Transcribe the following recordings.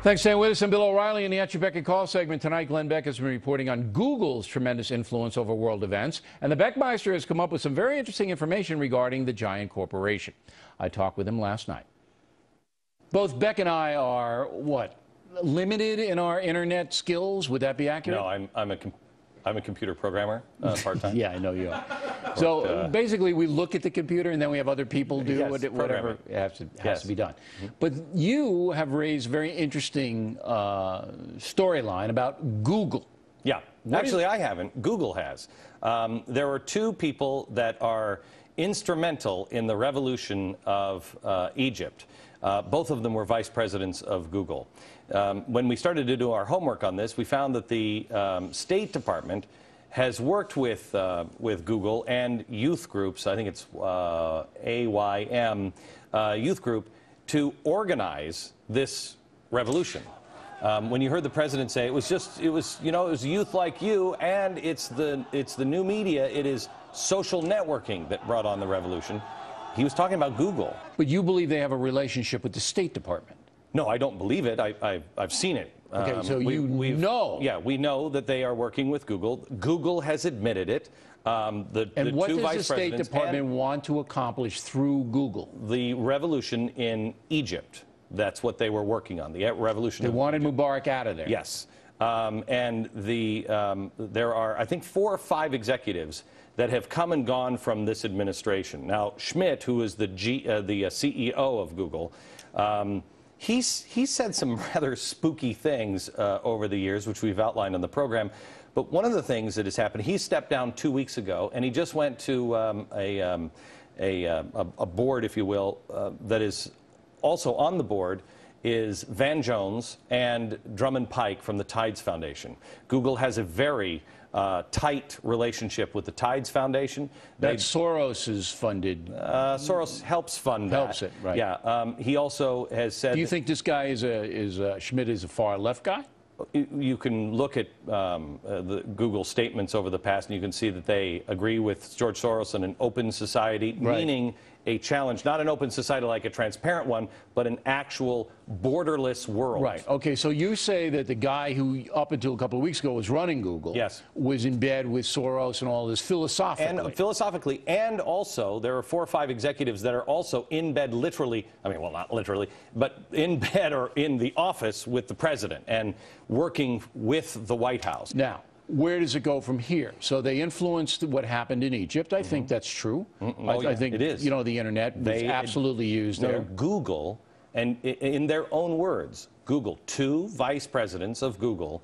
Thanks for staying with us. I'm Bill O'Reilly in the Answer Beck and Call segment. Tonight, Glenn Beck has been reporting on Google's tremendous influence over world events. And the Beckmeister has come up with some very interesting information regarding the giant corporation. I talked with him last night. Both Beck and I are, what, limited in our internet skills? Would that be accurate? No, I'm a computer programmer, part-time. Yeah, I know you are. So basically, we look at the computer, and then we have other people do whatever has to be done. Mm-hmm. But you have raised a very interesting storyline about Google. Yeah. Actually, I haven't. Google has. There are two people that are instrumental in the revolution of Egypt. Both of them were vice presidents of Google. When we started to do our homework on this, we found that the State Department has worked with Google and youth groups, I think it's AYM youth group, to organize this revolution. When you heard the president say it was youth like you, and it's the new media, it is social networking that brought on the revolution, he was talking about Google. But you believe they have a relationship with the State Department? No, I don't believe it. I've seen it. Okay, so you know. Yeah, we know that they are working with Google. Google has admitted it. And what does the State Department want to accomplish through Google? The revolution in Egypt. That's what they were working on, the revolution. They wanted Mubarak out of there. Yes. And there are, I think, 4 or 5 executives that have come and gone from this administration. Now, Schmidt, who is the CEO of Google, he said some rather spooky things over the years, which we've outlined on the program. But one of the things that has happened, he stepped down 2 weeks ago, and he just went to a board, if you will, that is also on the board is Van Jones and Drummond Pike from the Tides Foundation. Google has a very tight relationship with the Tides Foundation. That's Soros is funded. Soros helps fund that. Helps it, right. Yeah. He also has said... Do you think this guy Schmidt is a far left guy? You can look at the Google statements over the past, and you can see that they agree with George Soros in an open society, right. Meaning a challenge, not an open society like a transparent one, but an actual borderless world. Right. Okay, so you say that the guy who, up until a couple of weeks ago, was running Google, yes, was in bed with Soros and all this philosophically. And philosophically, and also there are 4 or 5 executives that are also in bed literally, I mean, well, not literally, but in bed or in the office with the president and working with the White House. Now, where does it go from here? So they influenced what happened in Egypt. I think that's true. I think it is. You know, the internet was absolutely used there. Google, and in their own words, Google, 2 vice presidents of Google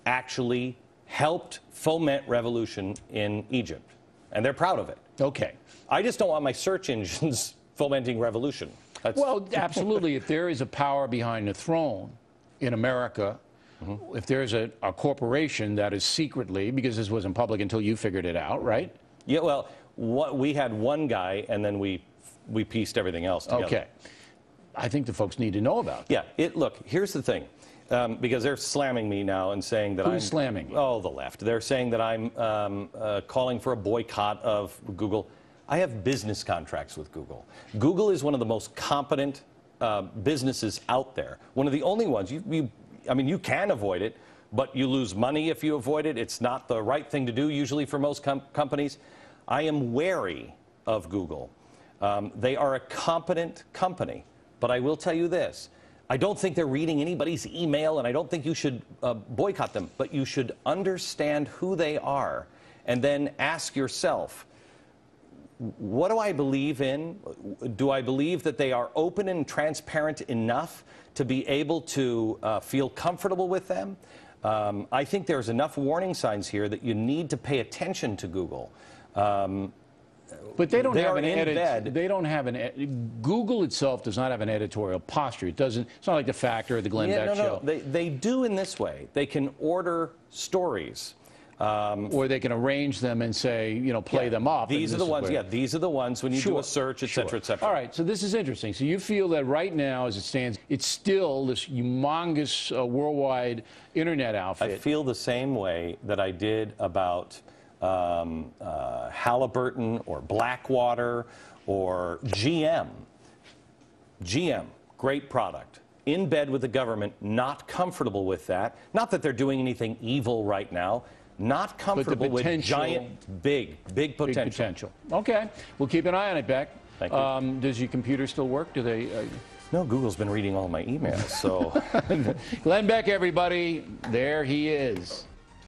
actually helped foment revolution in Egypt. And they're proud of it. Okay. I just don't want my search engines fomenting revolution. Well, absolutely. If there is a power behind the throne in America, if there's a corporation that is secretly, because this wasn't public until you figured it out, right? Yeah, well, we had one guy, and then we pieced everything else together. Okay. I think the folks need to know about that. Yeah, look, here's the thing, because they're slamming me now and saying that Who's slamming you? Oh, the left. They're saying that I'm calling for a boycott of Google. I have business contracts with Google. Google is one of the most competent businesses out there. One of the only ones. I mean, you can avoid it, but you lose money if you avoid it. It's not the right thing to do usually for most companies. I am wary of Google. They are a competent company, but I will tell you this. I don't think they're reading anybody's email, and I don't think you should boycott them, but you should understand who they are and then ask yourself, what do I believe in? Do I believe that they are open and transparent enough to be able to feel comfortable with them? I think there's enough warning signs here that you need to pay attention to Google. But they don't have an edit. They don't have Google itself does not have an editorial posture. It doesn't. It's not like the Factor or the Glenn Beck show. They do in this way. They can order stories. Or they can arrange them and say, you know, play them up. These are the ones, these are the ones when you do a search, et cetera, et cetera. All right, so this is interesting. So you feel that right now, as it stands, it's still this humongous worldwide internet outfit. I feel the same way that I did about Halliburton or Blackwater or GM. GM, great product. in bed with the government, not comfortable with that. Not that they're doing anything evil right now. Not comfortable with giant, big potential. Big potential. Okay. We'll keep an eye on it, Beck. Thank you. Does your computer still work? Do they? No, Google's been reading all my emails, so. Glenn Beck, everybody. There he is.